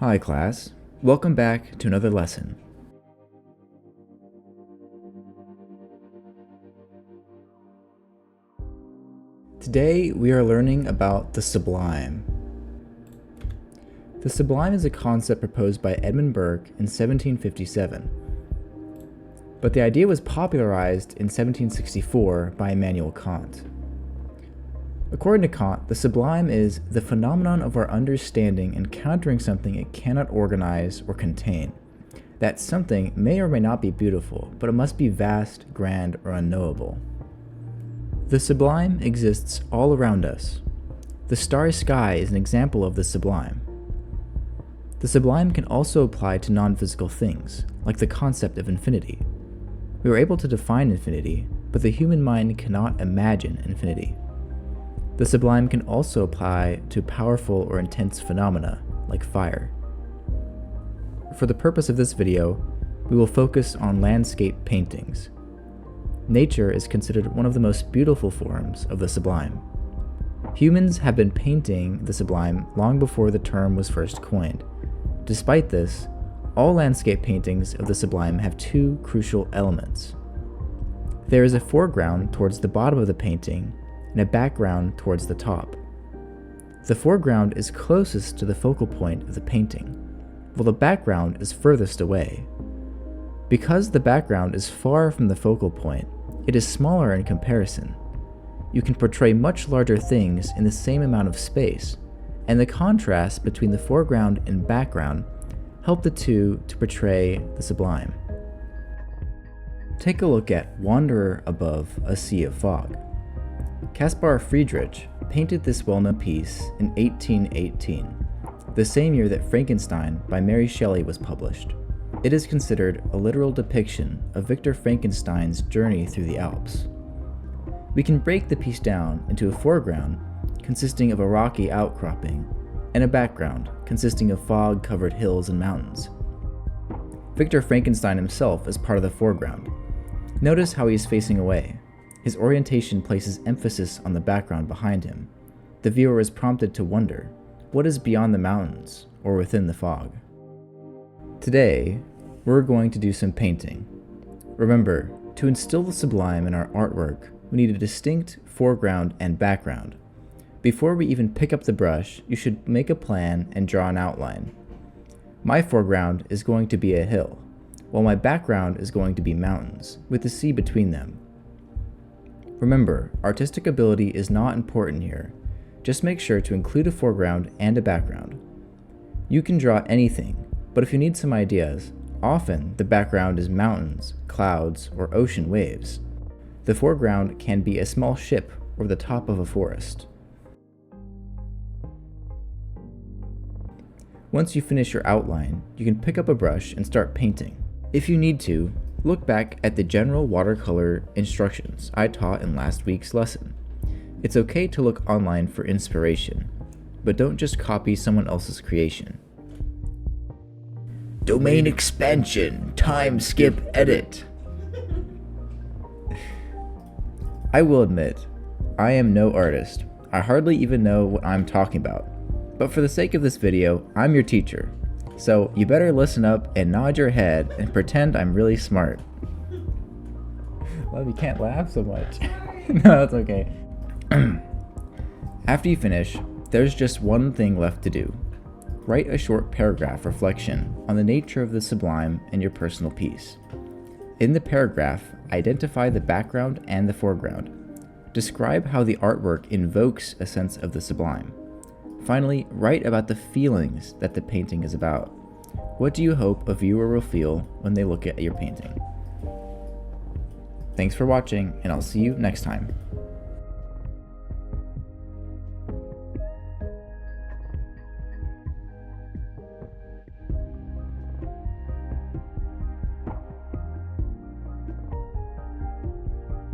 Hi class, welcome back to another lesson. Today we are learning about the sublime. The sublime is a concept proposed by Edmund Burke in 1757, but the idea was popularized in 1764 by Immanuel Kant. According to Kant, the sublime is the phenomenon of our understanding encountering something it cannot organize or contain. That something may or may not be beautiful, but it must be vast, grand, or unknowable. The sublime exists all around us. The starry sky is an example of the sublime. The sublime can also apply to non-physical things, like the concept of infinity. We are able to define infinity, but the human mind cannot imagine infinity. The sublime can also apply to powerful or intense phenomena, like fire. For the purpose of this video, we will focus on landscape paintings. Nature is considered one of the most beautiful forms of the sublime. Humans have been painting the sublime long before the term was first coined. Despite this, all landscape paintings of the sublime have two crucial elements. There is a foreground towards the bottom of the painting and a background towards the top. The foreground is closest to the focal point of the painting, while the background is furthest away. Because the background is far from the focal point, it is smaller in comparison. You can portray much larger things in the same amount of space, and the contrast between the foreground and background help the two to portray the sublime. Take a look at Wanderer Above a Sea of Fog. Caspar Friedrich painted this well-known piece in 1818, the same year that Frankenstein by Mary Shelley was published. It is considered a literal depiction of Victor Frankenstein's journey through the Alps. We can break the piece down into a foreground consisting of a rocky outcropping and a background consisting of fog-covered hills and mountains. Victor Frankenstein himself is part of the foreground. Notice how he is facing away. His orientation places emphasis on the background behind him. The viewer is prompted to wonder, what is beyond the mountains or within the fog? Today, we're going to do some painting. Remember, to instill the sublime in our artwork, we need a distinct foreground and background. Before we even pick up the brush, you should make a plan and draw an outline. My foreground is going to be a hill, while my background is going to be mountains, with the sea between them. Remember, artistic ability is not important here. Just make sure to include a foreground and a background. You can draw anything, but if you need some ideas, often the background is mountains, clouds, or ocean waves. The foreground can be a small ship or the top of a forest. Once you finish your outline, you can pick up a brush and start painting. If you need to, look back at the general watercolor instructions I taught in last week's lesson. It's okay to look online for inspiration, but don't just copy someone else's creation. Domain expansion, time skip edit. I will admit, I am no artist. I hardly even know what I'm talking about. But for the sake of this video, I'm your teacher. So you better listen up and nod your head and pretend I'm really smart. Well, you can't laugh so much. No, that's okay. After you finish, there's just one thing left to do. Write a short paragraph reflection on the nature of the sublime in your personal piece. In the paragraph, identify the background and the foreground. Describe how the artwork invokes a sense of the sublime. Finally, write about the feelings that the painting is about. What do you hope a viewer will feel when they look at your painting? Thanks for watching, and I'll see you next time.